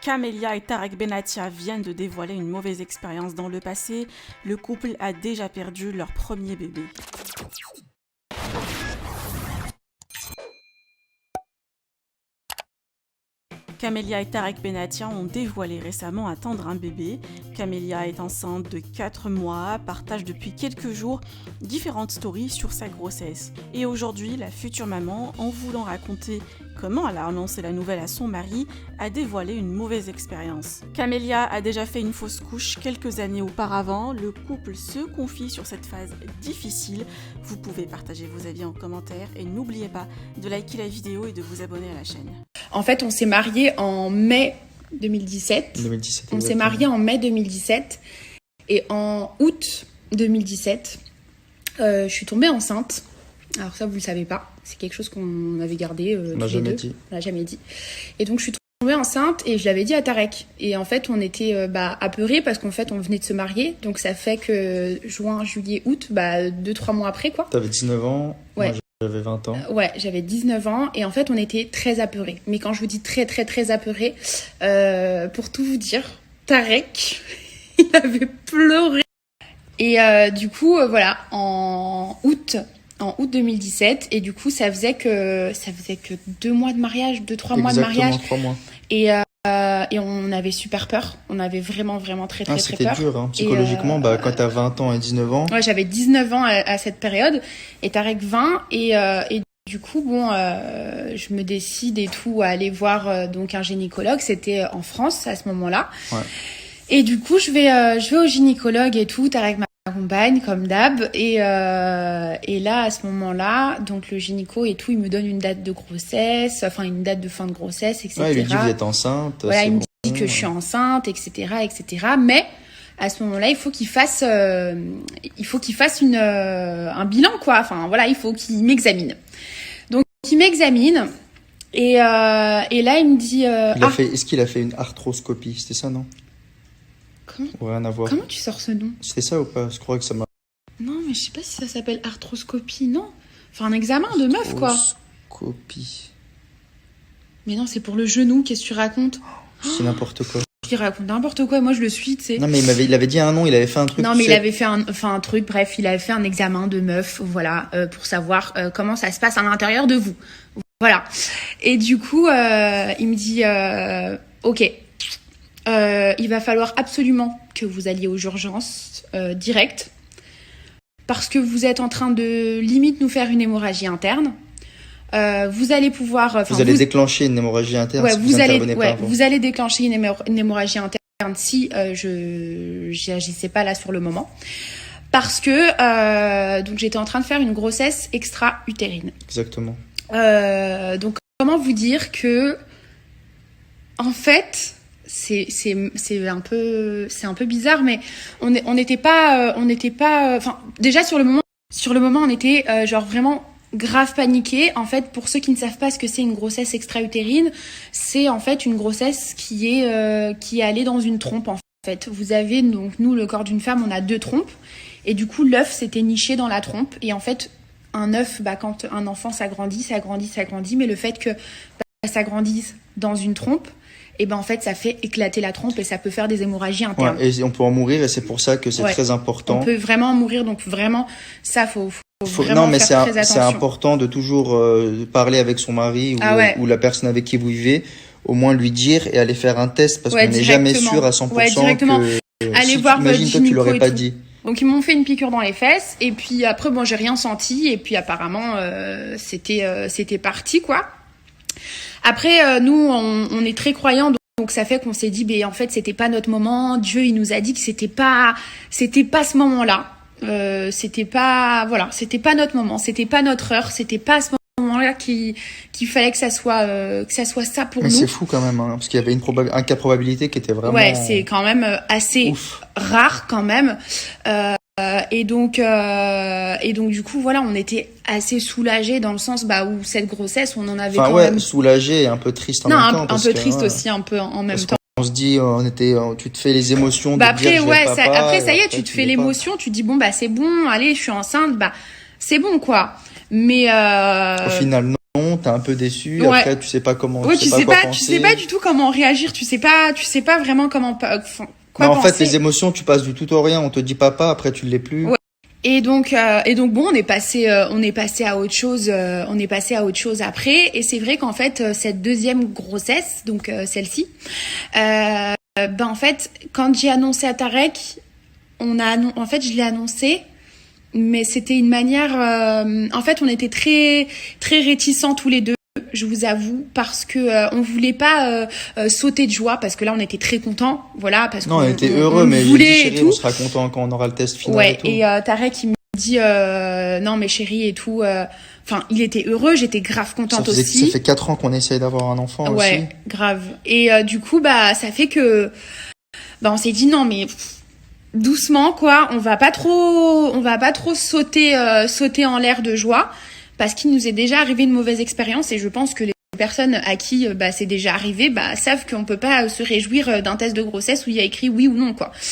Camélia et Tarek Benatia viennent de dévoiler une mauvaise expérience dans le passé. Le couple a déjà perdu leur premier bébé. Camélia et Tarek Benatia ont dévoilé récemment attendre un bébé. Camélia est enceinte de 4 mois, partage depuis quelques jours différentes stories sur sa grossesse. Et aujourd'hui, la future maman, en voulant raconter comment elle a annoncé la nouvelle à son mari, a dévoilé une mauvaise expérience. Camélia a déjà fait une fausse couche quelques années auparavant. Le couple se confie sur cette phase difficile. Vous pouvez partager vos avis en commentaire et n'oubliez pas de liker la vidéo et de vous abonner à la chaîne. En fait, on s'est mariés en mai 2017. On s'est mariés en mai 2017. Et en août 2017, je suis tombée enceinte. Alors ça, vous ne le savez pas. C'est quelque chose qu'on avait gardé on n'a jamais dit. On n'a jamais dit. Et donc, je suis tombée enceinte et je l'avais dit à Tarek. Et en fait, on était apeurés parce qu'en fait, on venait de se marier. Donc, ça fait que juin, juillet, août, 2-3 mois après, quoi. T'avais 19 ans. Ouais. Moi, j'avais 20 ans. Ouais, j'avais 19 ans et en fait, on était très apeurés. Mais quand je vous dis très, très, très apeurés, pour tout vous dire, Tarek, il avait pleuré. Et du coup, voilà, en août 2017, et du coup, ça faisait que 2 mois de mariage, 2-3 mois de mariage. Exactement, 3 mois. Et on avait super peur. On avait vraiment, vraiment très, très, très peur. C'était dur, hein. Psychologiquement, quand t'as 20 ans et 19 ans. Ouais, j'avais 19 ans à cette période, et Tarek 20, et du coup, je me décide et tout à aller voir donc un gynécologue. C'était en France à ce moment-là. Ouais. Et du coup, je vais au gynécologue et tout. Tarek m'accompagne comme d'hab. Et là, à ce moment-là, donc le gynéco et tout, il me donne une date de grossesse, enfin une date de fin de grossesse, etc. Ouais, il lui dit vous êtes enceinte. Voilà, il me dit que je suis enceinte, etc., etc. Mais à ce moment-là, il faut qu'il fasse un bilan, quoi. Enfin, voilà, il faut qu'il m'examine. Donc, il m'examine. Et là, il me dit... Est-ce qu'il a fait une arthroscopie? C'était ça, non? Comment? Rien à voir. Comment tu sors ce nom? C'était ça ou pas? Je crois que ça m'a... Non, mais je sais pas si ça s'appelle arthroscopie, non. Enfin, un examen de meuf, quoi. Arthroscopie. Mais non, c'est pour le genou, qu'est-ce que tu racontes? C'est n'importe quoi. Il raconte n'importe quoi, moi je le suis, tu sais. Non, mais il avait dit un nom, il avait fait un truc. Non, mais il avait fait un truc, bref, il avait fait un examen de meuf, voilà, pour savoir comment ça se passe à l'intérieur de vous. Voilà. Et du coup, il me dit, ok, il va falloir absolument que vous alliez aux urgences direct, parce que vous êtes en train de limite nous faire une hémorragie interne. Vous allez pouvoir... Vous allez déclencher une hémorragie interne ouais, si vous intervenez pas. Avant. Vous allez déclencher une hémorragie interne si je n'agissais pas là sur le moment. Parce que donc j'étais en train de faire une grossesse extra-utérine. Exactement. Donc comment vous dire que... En fait... C'est un peu bizarre, mais on n'était pas enfin déjà sur le moment on était genre vraiment grave paniqué. En fait, pour ceux qui ne savent pas ce que c'est une grossesse extra-utérine, c'est en fait une grossesse qui est allée dans une trompe. En fait, vous avez donc nous le corps d'une femme, on a 2 trompes et du coup l'œuf s'était niché dans la trompe et en fait un œuf, quand un enfant s'agrandit, mais le fait que ça grandisse dans une trompe, et en fait ça fait éclater la trompe et ça peut faire des hémorragies internes. Ouais, et on peut en mourir et c'est pour ça que c'est très important. On peut vraiment en mourir, donc vraiment ça faut vraiment non, mais faire très attention. C'est important de toujours parler avec son mari ou la personne avec qui vous vivez, au moins lui dire et aller faire un test parce qu'on n'est jamais sûr à 100% directement. Allez voir votre imagine toi tu l'aurais pas dit. Donc ils m'ont fait une piqûre dans les fesses et puis après j'ai rien senti et puis apparemment c'était parti, quoi. Après, nous, on est très croyants, donc ça fait qu'on s'est dit, en fait, c'était pas notre moment. Dieu, il nous a dit que c'était pas ce moment-là. C'était pas notre moment, c'était pas notre heure, c'était pas à ce moment-là qu'il fallait que ça soit ça pour nous. Mais c'est fou quand même, hein, parce qu'il y avait un cas de probabilité qui était vraiment... Ouais, c'est quand même assez rare quand même. Et donc du coup voilà, on était assez soulagés dans le sens où cette grossesse on en avait quand même soulagé et un peu triste en même temps. Un peu triste aussi un peu en même temps. On se dit tu te fais les émotions de après dire, après ça y est, tu te fais l'émotion, tu te dis c'est bon, allez, je suis enceinte, c'est bon, quoi. Mais au final t'es un peu déçu, après tu sais pas comment, tu sais pas du tout comment réagir, tu sais pas vraiment comment quoi en penser. fait, les émotions, tu passes du tout au rien, on te dit papa, après tu l'es plus. Ouais. Et donc bon, on est passé à autre chose, après, et c'est vrai qu'en fait cette deuxième grossesse, donc celle-ci, en fait, quand j'ai annoncé à Tarek, en fait, je l'ai annoncé, mais c'était une manière, en fait, on était très très réticents tous les deux. Je vous avoue, parce que on voulait pas sauter de joie, parce que là on était très contents, voilà, parce on était heureux, mais j'ai dit, chérie, on sera content quand on aura le test final. Ouais, et Tarek il me dit non mais chérie et tout, enfin il était heureux, j'étais grave contente aussi. Ça fait 4 ans qu'on essaye d'avoir un enfant aussi. Ouais, grave. Et du coup ça fait que on s'est dit non mais doucement quoi, on va pas trop sauter en l'air de joie. Parce qu'il nous est déjà arrivé une mauvaise expérience, et je pense que les personnes à qui c'est déjà arrivé savent qu'on peut pas se réjouir d'un test de grossesse où il y a écrit oui ou non, quoi.